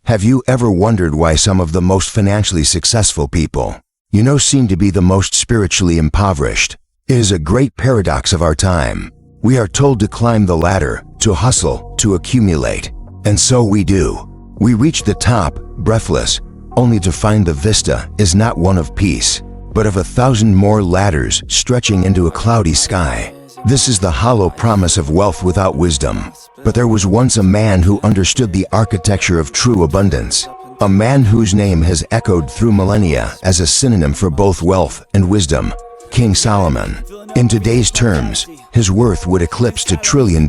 Have you ever wondered why some of the most financially successful people, seem to be the most spiritually impoverished? It is a great paradox of our time. We are told to climb the ladder, to hustle, to accumulate. And so we do. We reach the top, breathless, only to find the vista is not one of peace, but of 1,000 more ladders stretching into a cloudy sky. This is the hollow promise of wealth without wisdom. But there was once a man who understood the architecture of true abundance, a man whose name has echoed through millennia as a synonym for both wealth and wisdom, King Solomon. In today's terms, his worth would eclipse $1 trillion,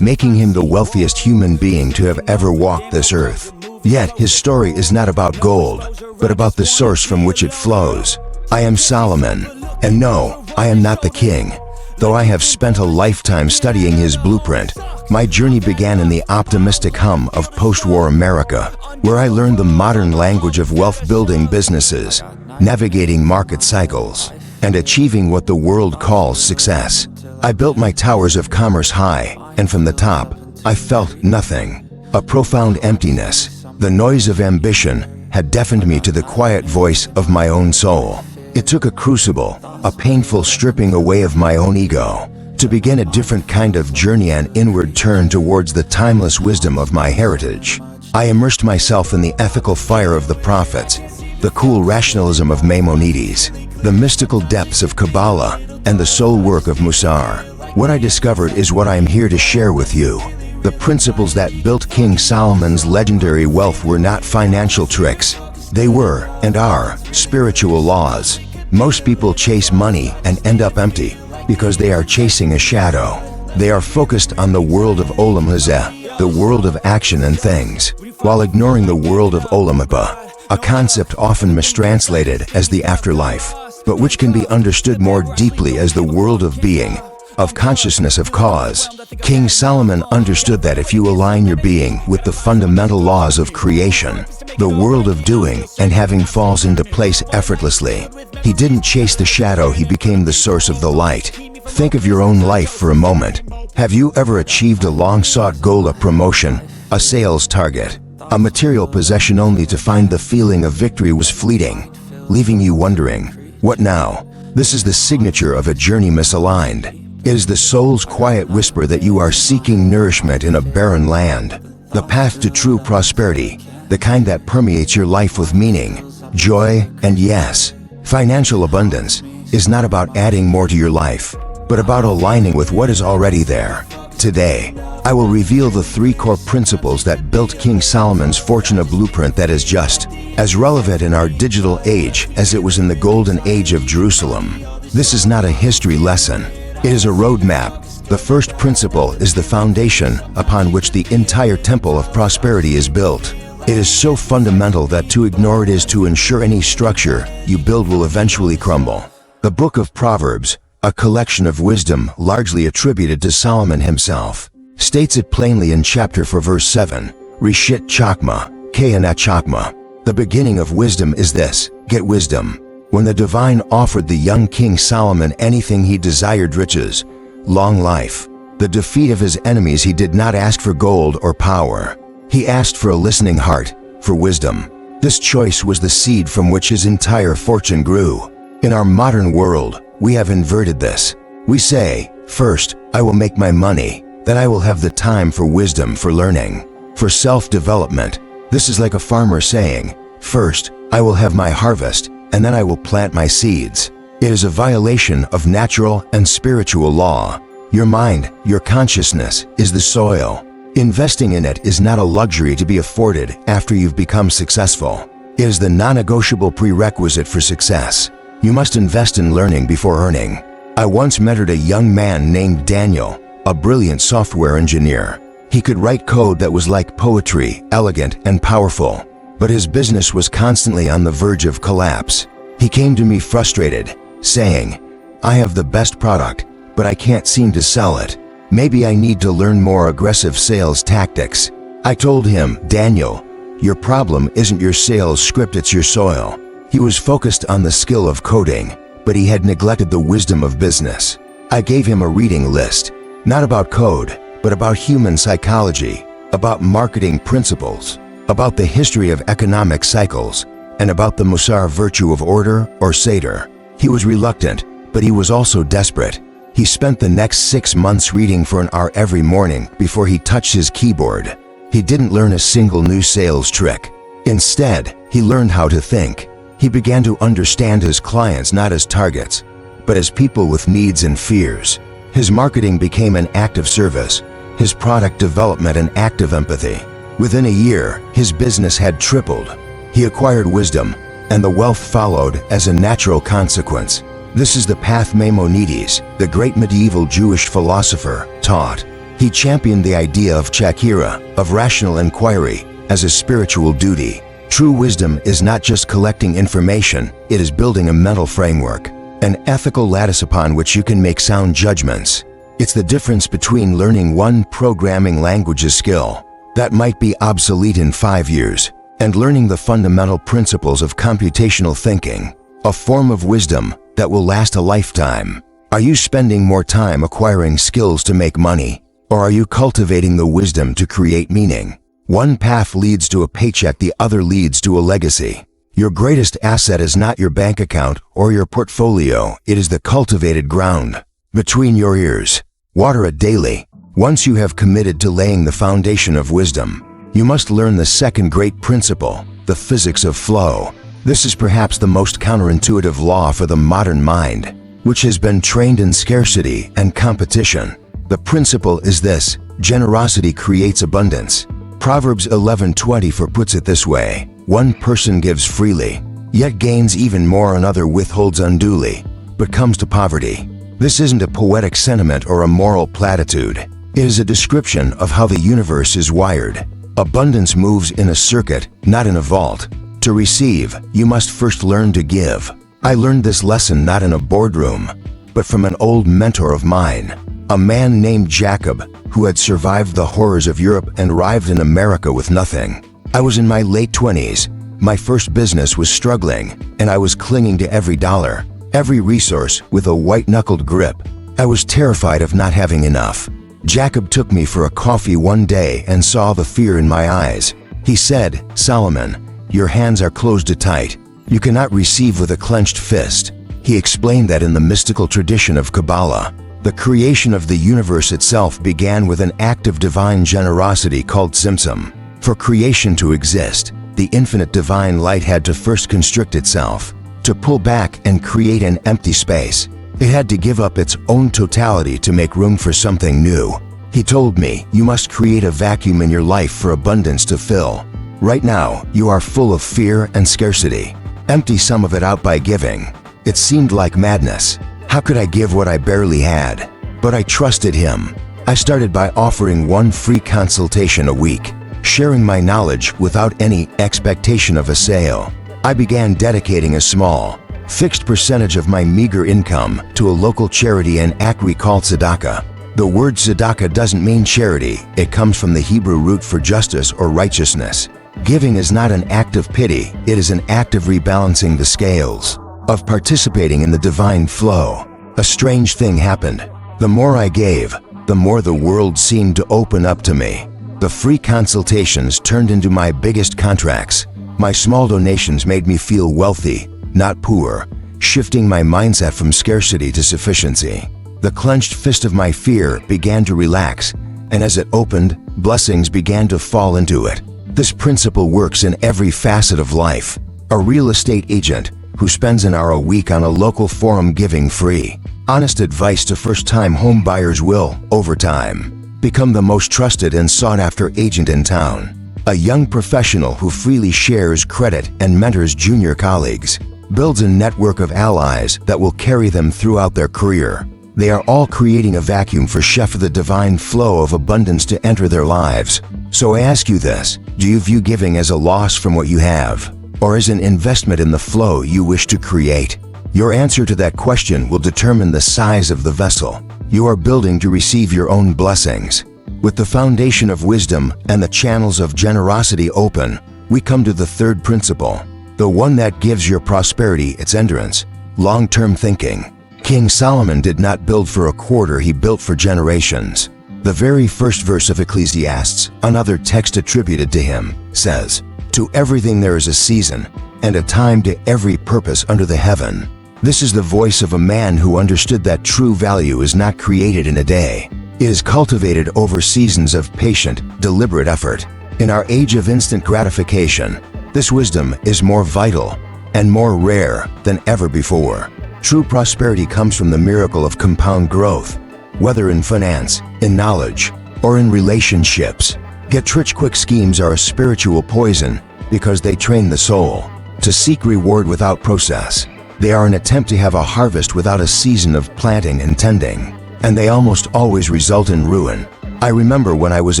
making him the wealthiest human being to have ever walked this earth. Yet his story is not about gold, but about the source from which it flows. I am Solomon, and no, I am not the king. Though I have spent a lifetime studying his blueprint, my journey began in the optimistic hum of post-war America, where I learned the modern language of wealth-building businesses, navigating market cycles, and achieving what the world calls success. I built my towers of commerce high, and from the top, I felt nothing. A profound emptiness, the noise of ambition, had deafened me to the quiet voice of my own soul. It took a crucible, a painful stripping away of my own ego, to begin a different kind of journey, an inward turn towards the timeless wisdom of my heritage. I immersed myself in the ethical fire of the prophets, the cool rationalism of Maimonides, the mystical depths of Kabbalah, and the soul work of Musar. What I discovered is what I am here to share with you. The principles that built King Solomon's legendary wealth were not financial tricks. They were, and are, spiritual laws. Most people chase money and end up empty because they are chasing a shadow. They are focused on the world of Olam Hazeh, the world of action and things, while ignoring the world of Olam Haba, a concept often mistranslated as the afterlife, but which can be understood more deeply as the world of being, of consciousness, of cause. King Solomon understood that if you align your being with the fundamental laws of creation, the world of doing and having falls into place effortlessly. He didn't chase the shadow, he became the source of the light. Think of your own life for a moment. Have you ever achieved a long-sought goal, a promotion, a sales target, a material possession, only to find the feeling of victory was fleeting, leaving you wondering, what now? This is the signature of a journey misaligned. It is the soul's quiet whisper that you are seeking nourishment in a barren land. The path to true prosperity, the kind that permeates your life with meaning, joy, and yes, financial abundance, is not about adding more to your life, but about aligning with what is already there. Today, I will reveal the 3 core principles that built King Solomon's fortune, a blueprint that is just as relevant in our digital age as it was in the golden age of Jerusalem. This is not a history lesson. It is a roadmap. The first principle is the foundation upon which the entire temple of prosperity is built. It is so fundamental that to ignore it is to ensure any structure you build will eventually crumble. The Book of Proverbs, a collection of wisdom largely attributed to Solomon himself, states it plainly in chapter 4 verse 7, Rishit Chakma, Kayanat Chakma. The beginning of wisdom is this: get wisdom. When the divine offered the young King Solomon anything he desired, riches, long life, the defeat of his enemies, he did not ask for gold or power. He asked for a listening heart, for wisdom. This choice was the seed from which his entire fortune grew. In our modern world, we have inverted this. We say, first, I will make my money, then I will have the time for wisdom, for learning, for self-development. This is like a farmer saying, first, I will have my harvest, and then I will plant my seeds. It is a violation of natural and spiritual law. Your mind, your consciousness, is the soil. Investing in it is not a luxury to be afforded after you've become successful. It is the non-negotiable prerequisite for success. You must invest in learning before earning. I once mentored a young man named Daniel, a brilliant software engineer. He could write code that was like poetry, elegant and powerful, but his business was constantly on the verge of collapse. He came to me frustrated, saying, I have the best product, but I can't seem to sell it. Maybe I need to learn more aggressive sales tactics. I told him, Daniel, your problem isn't your sales script, it's your soil. He was focused on the skill of coding, but he had neglected the wisdom of business. I gave him a reading list, not about code, but about human psychology, about marketing principles, about the history of economic cycles, and about the Musar virtue of order or Seder. He was reluctant, but he was also desperate. He spent the next 6 months reading for an hour every morning before he touched his keyboard. He didn't learn a single new sales trick. Instead, he learned how to think. He began to understand his clients not as targets, but as people with needs and fears. His marketing became an act of service, his product development an act of empathy. Within a year, his business had tripled. He acquired wisdom, and the wealth followed as a natural consequence. This is the path Maimonides, the great medieval Jewish philosopher, taught. He championed the idea of chakira, of rational inquiry, as a spiritual duty. True wisdom is not just collecting information, it is building a mental framework, an ethical lattice upon which you can make sound judgments. It's the difference between learning one programming language's skill that might be obsolete in 5 years and learning the fundamental principles of computational thinking, a form of wisdom that will last a lifetime. Are you spending more time acquiring skills to make money, or are you cultivating the wisdom to create meaning? One path leads to a paycheck, the other leads to a legacy. Your greatest asset is not your bank account or your portfolio, it is the cultivated ground between your ears. Water it daily. Once you have committed to laying the foundation of wisdom, you must learn the second great principle, the physics of flow. This is perhaps the most counterintuitive law for the modern mind, which has been trained in scarcity and competition. The principle is this: generosity creates abundance. Proverbs 11:24 puts it this way: one person gives freely, yet gains even more, another withholds unduly, but comes to poverty. This isn't a poetic sentiment or a moral platitude. It is a description of how the universe is wired. Abundance moves in a circuit, not in a vault. To receive, you must first learn to give. I learned this lesson not in a boardroom, but from an old mentor of mine, a man named Jacob, who had survived the horrors of Europe and arrived in America with nothing. I was in my late 20s. My first business was struggling, and I was clinging to every dollar, every resource with a white-knuckled grip. I was terrified of not having enough. Jacob took me for a coffee one day and saw the fear in my eyes. He said, "Solomon, your hands are closed tight. You cannot receive with a clenched fist." He explained that in the mystical tradition of Kabbalah, the creation of the universe itself began with an act of divine generosity called Tzimtzum. For creation to exist, the infinite divine light had to first constrict itself, to pull back and create an empty space. It had to give up its own totality to make room for something new. He told me, "You must create a vacuum in your life for abundance to fill. Right now, you are full of fear and scarcity. Empty some of it out by giving." It seemed like madness. How could I give what I barely had? But I trusted him. I started by offering one free consultation a week, sharing my knowledge without any expectation of a sale. I began dedicating a small, fixed percentage of my meager income to a local charity and act we call tzedakah. The word tzedakah doesn't mean charity. It comes from the Hebrew root for justice or righteousness. Giving is not an act of pity, it is an act of rebalancing the scales, of participating in the divine flow. A strange thing happened. The more I gave, the more the world seemed to open up to me. The free consultations turned into my biggest contracts. My small donations made me feel wealthy, not poor, shifting my mindset from scarcity to sufficiency. The clenched fist of my fear began to relax, and as it opened, blessings began to fall into it. This principle works in every facet of life. A real estate agent who spends an hour a week on a local forum giving free, honest advice to first-time home buyers will, over time, become the most trusted and sought-after agent in town. A young professional who freely shares credit and mentors junior colleagues builds a network of allies that will carry them throughout their career. They are all creating a vacuum for the divine flow of abundance to enter their lives. So I ask you this: do you view giving as a loss from what you have, or as an investment in the flow you wish to create? Your answer to that question will determine the size of the vessel you are building to receive your own blessings. With the foundation of wisdom and the channels of generosity open, we come to the third principle, the one that gives your prosperity its endurance: long-term thinking. King Solomon did not build for a quarter, he built for generations. The very first verse of Ecclesiastes, another text attributed to him, says, "To everything there is a season, and a time to every purpose under the heaven." This is the voice of a man who understood that true value is not created in a day. It is cultivated over seasons of patient, deliberate effort. In our age of instant gratification, this wisdom is more vital and more rare than ever before. True prosperity comes from the miracle of compound growth, whether in finance, in knowledge, or in relationships. Get-rich-quick schemes are a spiritual poison because they train the soul to seek reward without process. They are an attempt to have a harvest without a season of planting and tending, and they almost always result in ruin. I remember when I was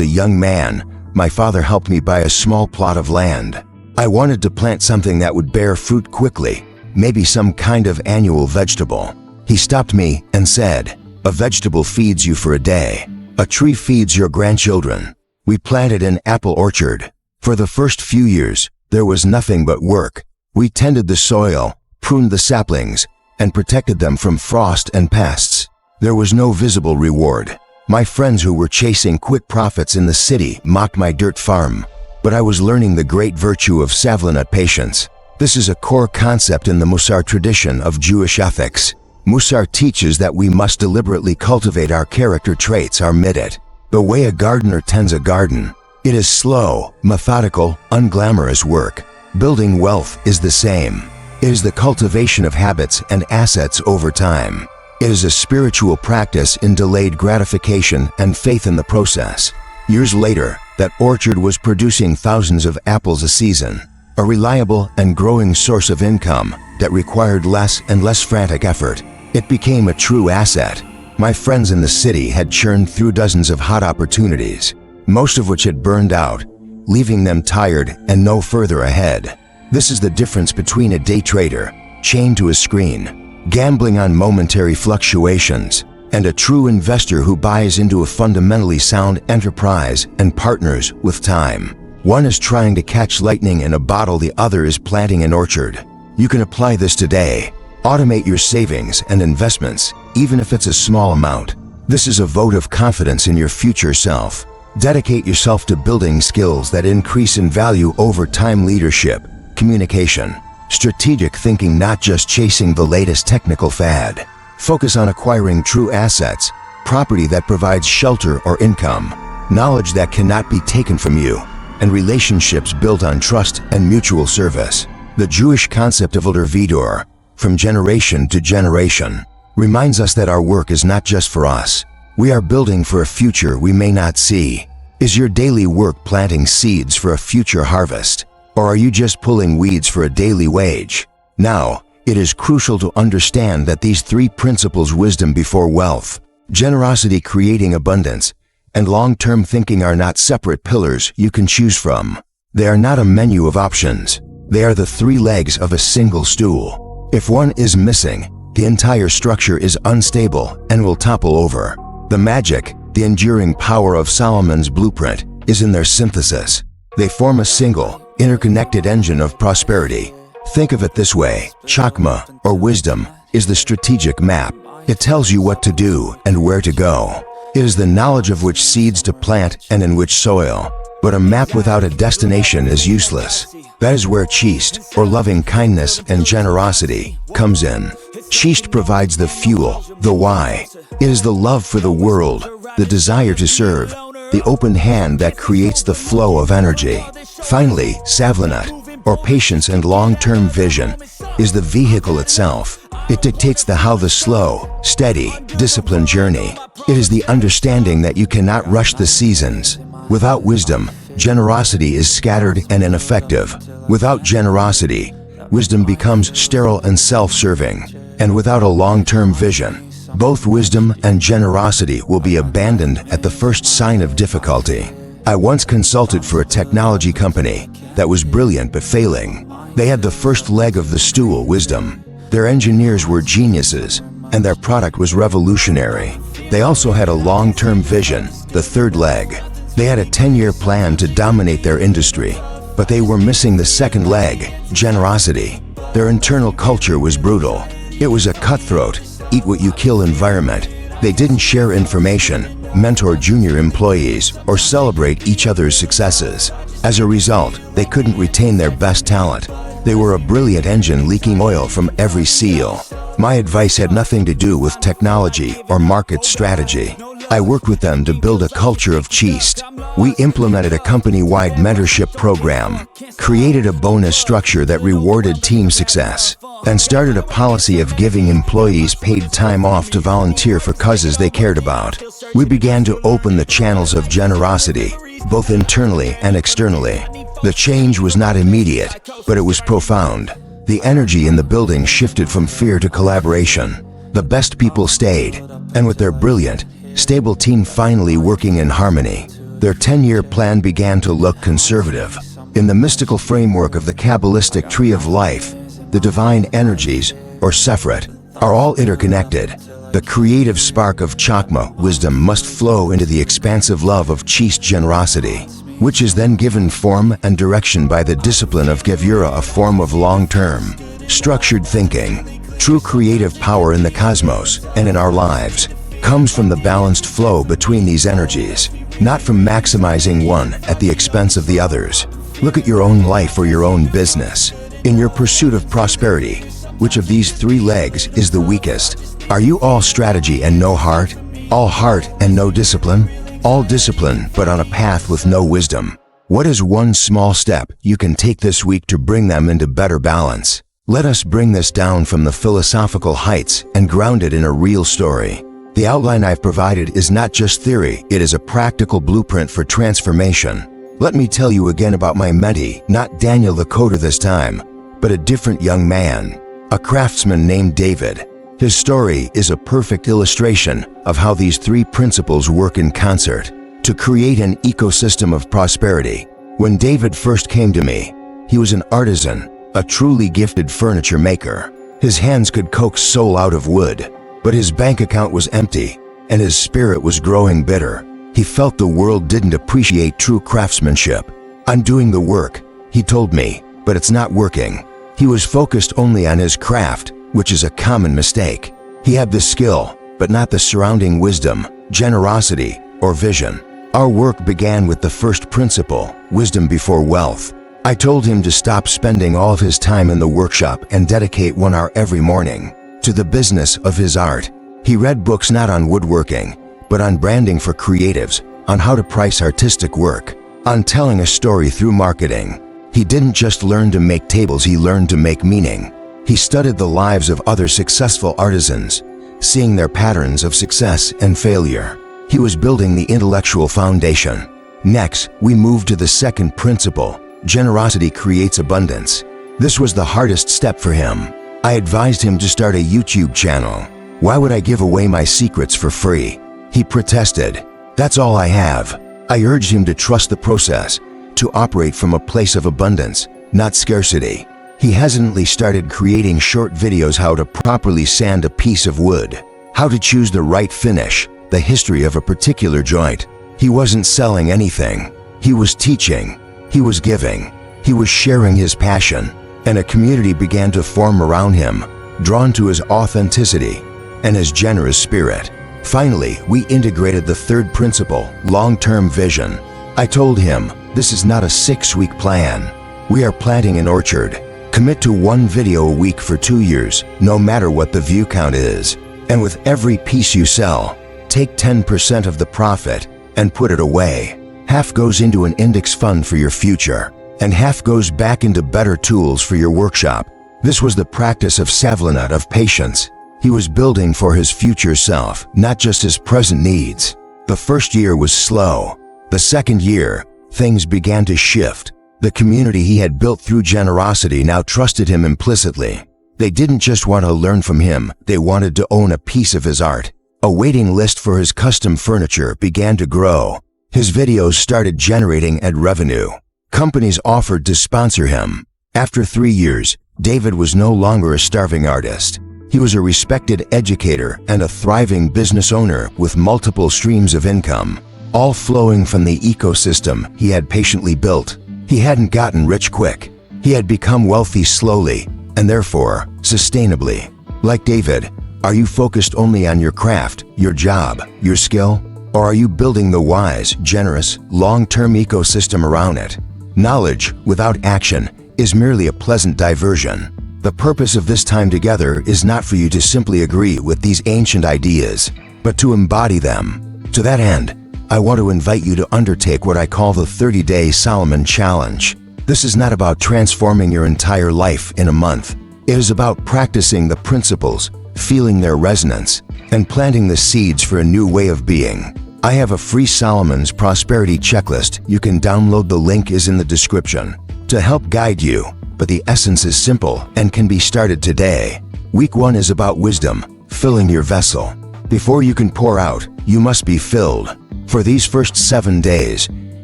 a young man, my father helped me buy a small plot of land. I wanted to plant something that would bear fruit quickly, maybe some kind of annual vegetable. He stopped me and said, "A vegetable feeds you for a day. A tree feeds your grandchildren." We planted an apple orchard. For the first few years, there was nothing but work. We tended the soil, pruned the saplings, and protected them from frost and pests. There was no visible reward. My friends who were chasing quick profits in the city mocked my dirt farm, but I was learning the great virtue of savlanut patience. This is a core concept in the Musar tradition of Jewish ethics. Musar teaches that we must deliberately cultivate our character traits, our midat. The way a gardener tends a garden, it is slow, methodical, unglamorous work. Building wealth is the same. It is the cultivation of habits and assets over time. It is a spiritual practice in delayed gratification and faith in the process. Years later, that orchard was producing thousands of apples a season, a reliable and growing source of income that required less and less frantic effort. It became a true asset. My friends in the city had churned through dozens of hot opportunities, most of which had burned out, leaving them tired and no further ahead. This is the difference between a day trader, chained to a screen, gambling on momentary fluctuations, and a true investor who buys into a fundamentally sound enterprise and partners with time. One is trying to catch lightning in a bottle, the other is planting an orchard. You can apply this today. Automate your savings and investments, even if it's a small amount. This is a vote of confidence in your future self. Dedicate yourself to building skills that increase in value over time: leadership, communication, strategic thinking, not just chasing the latest technical fad. Focus on acquiring true assets, property that provides shelter or income, knowledge that cannot be taken from you, and relationships built on trust and mutual service. The Jewish concept of Elder Vidor, from generation to generation, reminds us that our work is not just for us. We are building for a future we may not see. Is your daily work planting seeds for a future harvest? Or are you just pulling weeds for a daily wage? Now, it is crucial to understand that these three principles: wisdom before wealth, generosity creating abundance, and long-term thinking are not separate pillars you can choose from. They are not a menu of options. They are the three legs of a single stool. If one is missing, the entire structure is unstable and will topple over. The magic, the enduring power of Solomon's blueprint is in their synthesis. They form a single, interconnected engine of prosperity. Think of it this way: Chakma, or wisdom, is the strategic map. It tells you what to do and where to go. It is the knowledge of which seeds to plant and in which soil. But a map without a destination is useless. That is where Chist, or loving kindness and generosity, comes in. Chist provides the fuel, the why. It is the love for the world, the desire to serve, the open hand that creates the flow of energy. Finally, Savlanut, or patience and long-term vision, is the vehicle itself. It dictates the how, the slow, steady, disciplined journey. It is the understanding that you cannot rush the seasons. Without wisdom, generosity is scattered and ineffective. Without generosity, wisdom becomes sterile and self-serving. And without a long-term vision, both wisdom and generosity will be abandoned at the first sign of difficulty. I once consulted for a technology company that was brilliant but failing. They had the first leg of the stool, wisdom. Their engineers were geniuses, and their product was revolutionary. They also had a long-term vision, the third leg. They had a 10-year plan to dominate their industry, but they were missing the second leg, generosity. Their internal culture was brutal. It was a cutthroat, eat-what-you-kill environment. They didn't share information, mentor junior employees, or celebrate each other's successes. As a result, they couldn't retain their best talent. They were a brilliant engine leaking oil from every seal. My advice had nothing to do with technology or market strategy. I worked with them to build a culture of cheist. We implemented a company-wide mentorship program, created a bonus structure that rewarded team success, and started a policy of giving employees paid time off to volunteer for causes they cared about. We began to open the channels of generosity, both internally and externally. The change was not immediate, but it was profound. The energy in the building shifted from fear to collaboration. The best people stayed, and with their brilliant, stable team finally working in harmony, their 10-year plan began to look conservative. In the mystical framework of the Kabbalistic tree of life, the divine energies, or Sephirot, are all interconnected. The creative spark of Chakma wisdom must flow into the expansive love of Cheist generosity, which is then given form and direction by the discipline of Gevura, a form of long-term, structured thinking. True creative power in the cosmos and in our lives comes from the balanced flow between these energies, not from maximizing one at the expense of the others. Look at your own life or your own business. In your pursuit of prosperity, which of these three legs is the weakest? Are you all strategy and no heart? All heart and no discipline? All discipline but on a path with no wisdom? What is one small step you can take this week to bring them into better balance? Let us bring this down from the philosophical heights and ground it in a real story. The outline I've provided is not just theory, it is a practical blueprint for transformation. Let me tell you again about my mentee, not Daniel the coder this time, but a different young man, a craftsman named David. His story is a perfect illustration of how these three principles work in concert to create an ecosystem of prosperity. When David first came to me, he was an artisan, a truly gifted furniture maker. His hands could coax soul out of wood, but his bank account was empty, and his spirit was growing bitter. He felt the world didn't appreciate true craftsmanship. "I'm doing the work," he told me, "but it's not working." He was focused only on his craft, which is a common mistake. He had the skill, but not the surrounding wisdom, generosity, or vision. Our work began with the first principle, wisdom before wealth. I told him to stop spending all of his time in the workshop and dedicate 1 hour every morning to the business of his art. He read books not on woodworking, but on branding for creatives, on how to price artistic work, on telling a story through marketing. He didn't just learn to make tables, he learned to make meaning. He studied the lives of other successful artisans, seeing their patterns of success and failure. He was building the intellectual foundation. Next, we moved to the second principle, generosity creates abundance. This was the hardest step for him. I advised him to start a YouTube channel. "Why would I give away my secrets for free?" he protested. "That's all I have." I urged him to trust the process, to operate from a place of abundance, not scarcity. He hesitantly started creating short videos how to properly sand a piece of wood, how to choose the right finish, the history of a particular joint. He wasn't selling anything. He was teaching. He was giving. He was sharing his passion. And a community began to form around him, drawn to his authenticity and his generous spirit. Finally, we integrated the third principle, long-term vision. I told him, "This is not a 6-week plan. We are planting an orchard. Commit to 1 video a week for 2 years, no matter what the view count is. And with every piece you sell, take 10% of the profit and put it away. Half goes into an index fund for your future, and half goes back into better tools for your workshop." This was the practice of Savlanut, of patience. He was building for his future self, not just his present needs. The first year was slow. The second year, things began to shift. The community he had built through generosity now trusted him implicitly. They didn't just want to learn from him, they wanted to own a piece of his art. A waiting list for his custom furniture began to grow. His videos started generating ad revenue. Companies offered to sponsor him. After 3 years, David was no longer a starving artist. He was a respected educator and a thriving business owner with multiple streams of income, all flowing from the ecosystem he had patiently built. He hadn't gotten rich quick. He had become wealthy slowly, and therefore, sustainably. Like David, are you focused only on your craft, your job, your skill? Or are you building the wise, generous, long-term ecosystem around it? Knowledge without action is merely a pleasant diversion. The purpose of this time together is not for you to simply agree with these ancient ideas, but to embody them. To that end, I want to invite you to undertake what I call the 30-Day Solomon Challenge. This is not about transforming your entire life in a month. It is about practicing the principles, feeling their resonance, and planting the seeds for a new way of being. I have a free Solomon's Prosperity Checklist. You can download. The link is in the description to help guide you, but the essence is simple and can be started today. Week 1 is about wisdom, filling your vessel. Before you can pour out, you must be filled. For these first 7 days,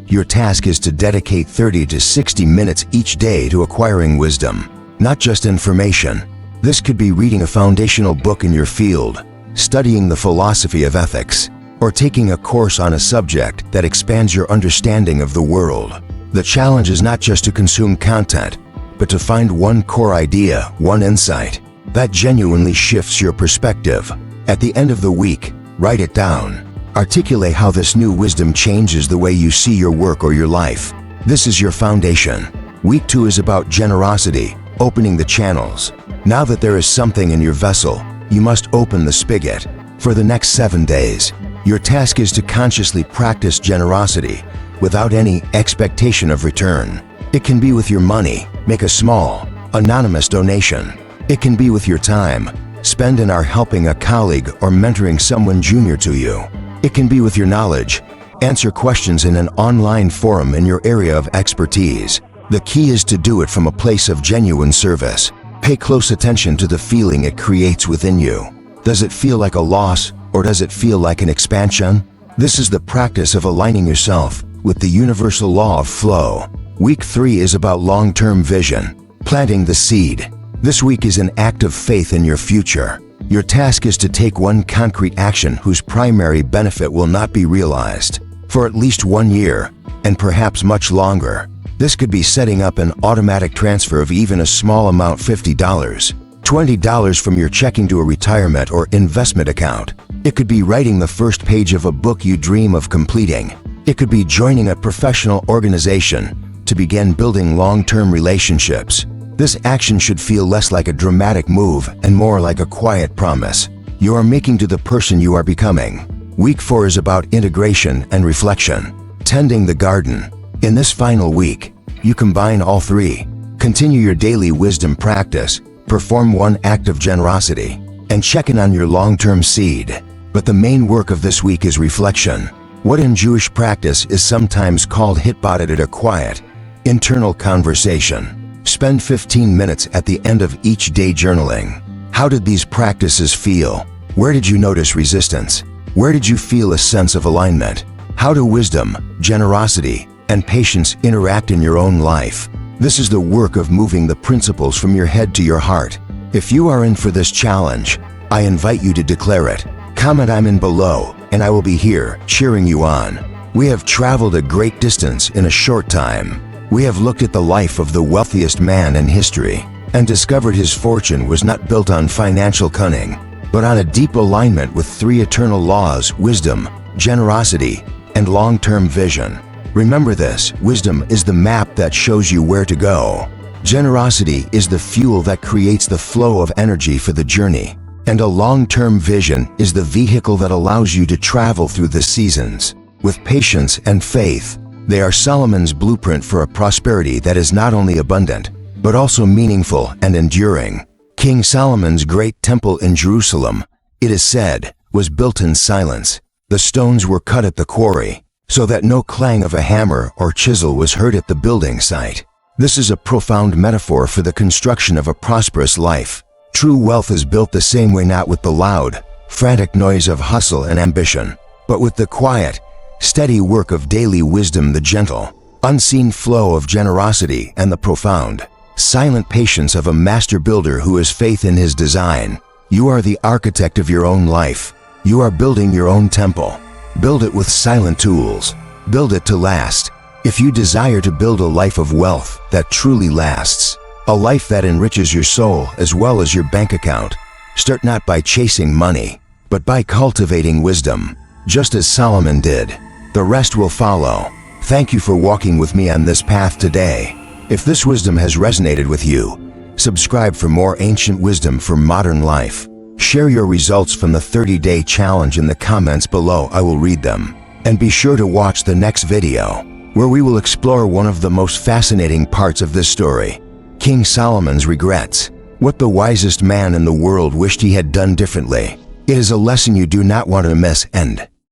your task is to dedicate 30 to 60 minutes each day to acquiring wisdom, not just information. This could be reading a foundational book in your field, studying the philosophy of ethics, or taking a course on a subject that expands your understanding of the world. The challenge is not just to consume content, but to find one core idea, one insight, that genuinely shifts your perspective. At the end of the week, write it down. Articulate how this new wisdom changes the way you see your work or your life. This is your foundation. Week 2 is about generosity, opening the channels. Now that there is something in your vessel, you must open the spigot. For the next 7 days, your task is to consciously practice generosity without any expectation of return. It can be with your money. Make a small, anonymous donation. It can be with your time. Spend an hour helping a colleague or mentoring someone junior to you. It can be with your knowledge. Answer questions in an online forum in your area of expertise. The key is to do it from a place of genuine service. Pay close attention to the feeling it creates within you. Does it feel like a loss, or does it feel like an expansion? This is the practice of aligning yourself with the universal law of flow. Week 3 is about long-term vision, planting the seed. This week is an act of faith in your future. Your task is to take one concrete action whose primary benefit will not be realized for at least 1 year, and perhaps much longer. This could be setting up an automatic transfer of even a small amount, $50, $20 from your checking to a retirement or investment account. It could be writing the first page of a book you dream of completing. It could be joining a professional organization to begin building long-term relationships. This action should feel less like a dramatic move and more like a quiet promise you are making to the person you are becoming. Week 4 is about integration and reflection, tending the garden. In this final week, you combine all three. Continue your daily wisdom practice, perform one act of generosity, and check in on your long-term seed. But the main work of this week is reflection. What in Jewish practice is sometimes called hitboded, a quiet, internal conversation. Spend 15 minutes at the end of each day journaling. How did these practices feel? Where did you notice resistance? Where did you feel a sense of alignment? How do wisdom, generosity, and patience interact in your own life? This is the work of moving the principles from your head to your heart. If you are in for this challenge, I invite you to declare it. Comment "I'm in" below, and I will be here cheering you on. We have traveled a great distance in a short time. We have looked at the life of the wealthiest man in history and discovered his fortune was not built on financial cunning, but on a deep alignment with 3 eternal laws: wisdom, generosity, and long-term vision. Remember this: wisdom is the map that shows you where to go. Generosity is the fuel that creates the flow of energy for the journey. And a long-term vision is the vehicle that allows you to travel through the seasons. With patience and faith, they are Solomon's blueprint for a prosperity that is not only abundant, but also meaningful and enduring. King Solomon's great temple in Jerusalem, it is said, was built in silence. The stones were cut at the quarry, so that no clang of a hammer or chisel was heard at the building site. This is a profound metaphor for the construction of a prosperous life. True wealth is built the same way, not with the loud, frantic noise of hustle and ambition, but with the quiet, steady work of daily wisdom, the gentle, unseen flow of generosity, and the profound, silent patience of a master builder who has faith in his design. You are the architect of your own life. You are building your own temple. Build it with silent tools. Build it to last. If you desire to build a life of wealth that truly lasts, a life that enriches your soul as well as your bank account, start not by chasing money, but by cultivating wisdom. just as Solomon did. The rest will follow. Thank you for walking with me on this path today. If this wisdom has resonated with you, subscribe for more ancient wisdom for modern life. Share your results from the 30-day challenge in the comments below. I will read them. And be sure to watch the next video, where we will explore one of the most fascinating parts of this story, King Solomon's regrets. What the wisest man in the world wished he had done differently. It is a lesson you do not want to miss. End.